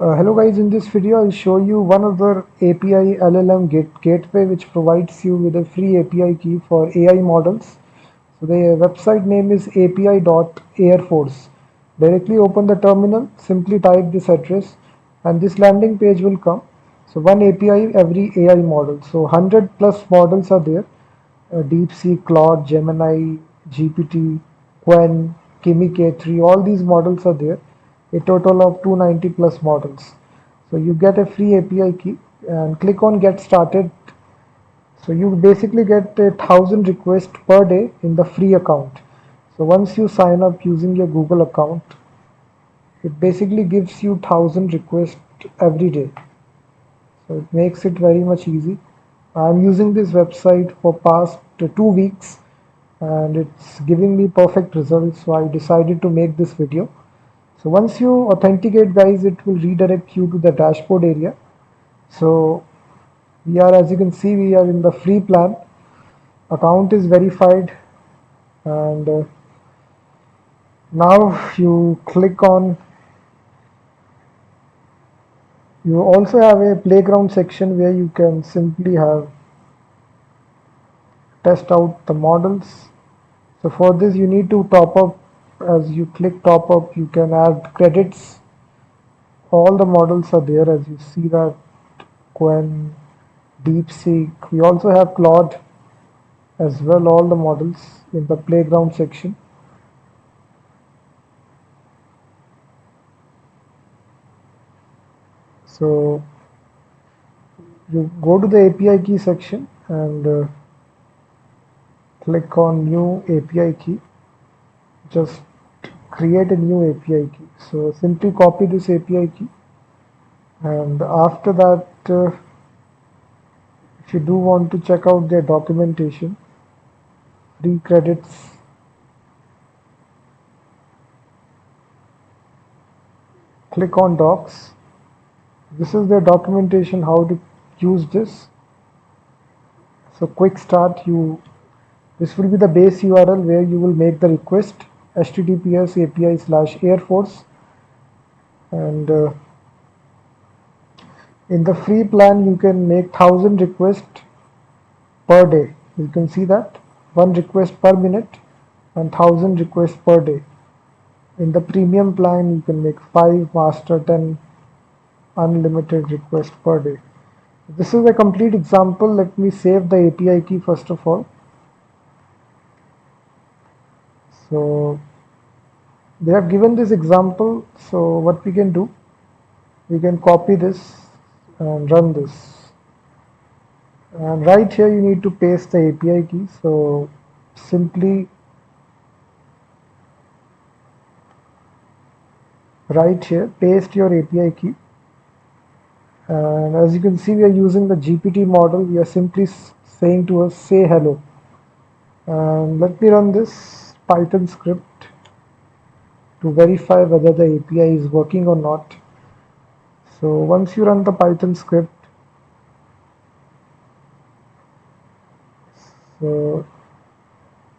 Hello guys, in this video I'll show you one other API LLM gateway which provides you with a free API key for AI models. So the website name is api.airforce. Directly open the terminal, simply type this address and this landing page will come. So one API every AI model. So 100 plus models are there. DeepSeek, Claude, Gemini, GPT, Quen, Kimi K3, all these models are there. A total of 290 plus models. So you get a free API key and click on get started. So you basically get 1,000 requests per day in the free account. So once you sign up using your Google account, it basically gives you 1,000 requests every day. So it makes it very much easy. I'm using this website for past 2 weeks and it's giving me perfect results. So I decided to make this video. So once you authenticate guys, it will redirect you to the dashboard area. So we are, as you can see, we are in the free plan. Account is verified and now you click on, you also have a playground section where you can simply have test out the models. So for this you need to top up. As you click top up, you can add credits. All the models are there, as you see that Quen, DeepSeek. We also have Claude as well, all the models in the playground section. So you go to the API key section and click on new API key. Just create a new API key. So simply copy this API key and after that if you do want to check out their documentation, free credits, click on docs. This is their documentation how to use this. So quick start, this will be the base URL where you will make the request, https api/airforce, and in the free plan you can make 1,000 requests per day. You can see that one request per minute and 1,000 requests per day. In the premium plan you can make 5 master 10 unlimited requests per day. This is a complete example. Let me save the API key first of all. So they have given this example. So what we can do, we can copy this and run this. And right here you need to paste the API key. So simply right here, paste your API key. And as you can see, we are using the GPT model. We are simply saying to us, say hello. And let me run this Python script to verify whether the API is working or not. So once you run the Python script, so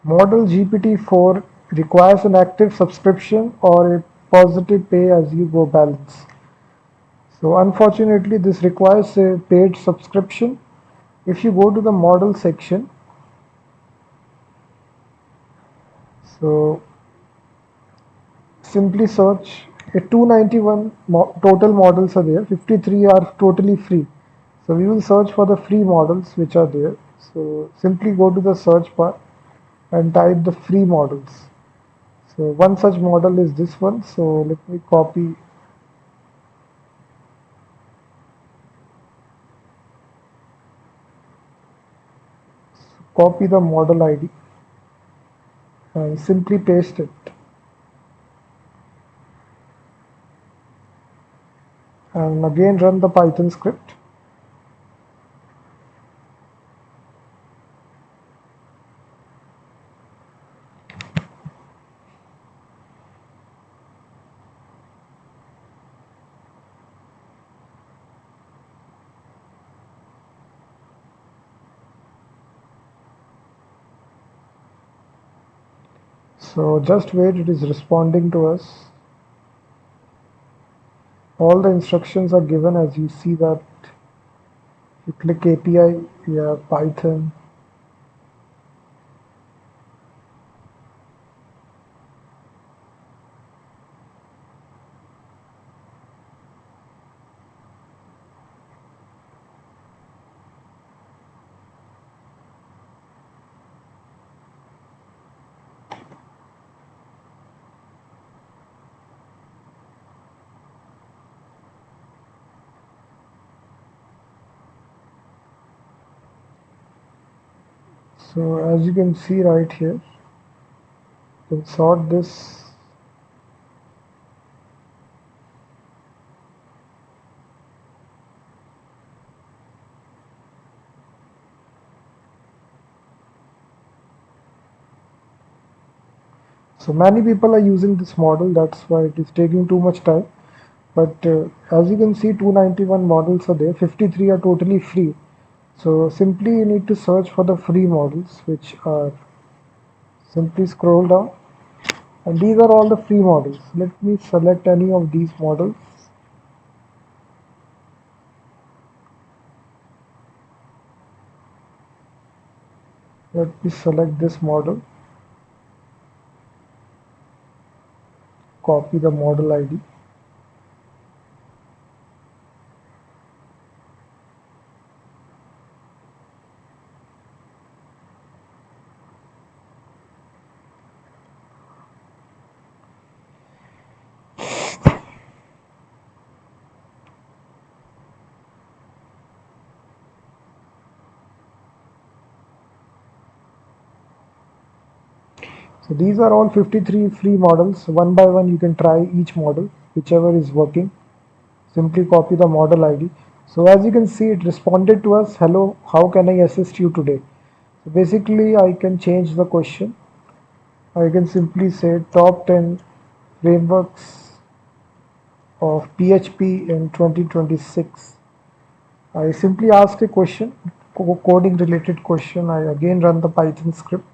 model GPT-4 requires an active subscription or a positive pay as you go balance. So unfortunately, this requires a paid subscription. If you go to the model section, so simply search a 291 total models are there, 53 are totally free. So we will search for the free models which are there. So simply go to the search bar and type the free models. So one such model is this one. So let me copy the model ID and simply paste it. And again run the Python script. So just wait, it is responding to us. All the instructions are given. As you see that you click API, you have Python. So as you can see right here, you can sort this. So many people are using this model, that's why it is taking too much time. But as you can see, 291 models are there, 53 are totally free. So simply you need to search for the free models, which are, simply scroll down, and these are all the free models. Let me select any of these models. Let me select this model, copy the model ID. So these are all 53 free models. One by one you can try each model, whichever is working. Simply copy the model ID. So as you can see, it responded to us, hello, how can I assist you today? So basically I can change the question. I can simply say top 10 frameworks of PHP in 2026. I simply ask a question, coding related question. I again run the Python script.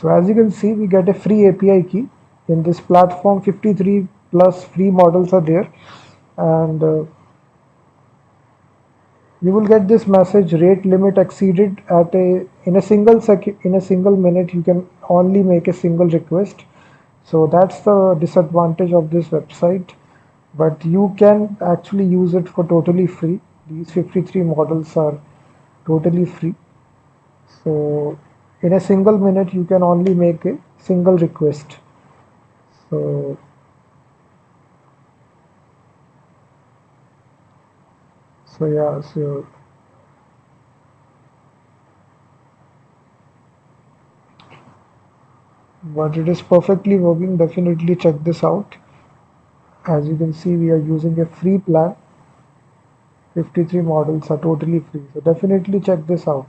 So as you can see, we get a free API key. In this platform, 53 plus free models are there, and you will get this message: rate limit exceeded. At a in a single second, in a single minute, you can only make a single request. So that's the disadvantage of this website, but you can actually use it for totally free. These 53 models are totally free. So in a single minute, you can only make a single request. So so but it is perfectly working. Definitely check this out. As you can see, we are using a free plan. 53 models are totally free. So definitely check this out.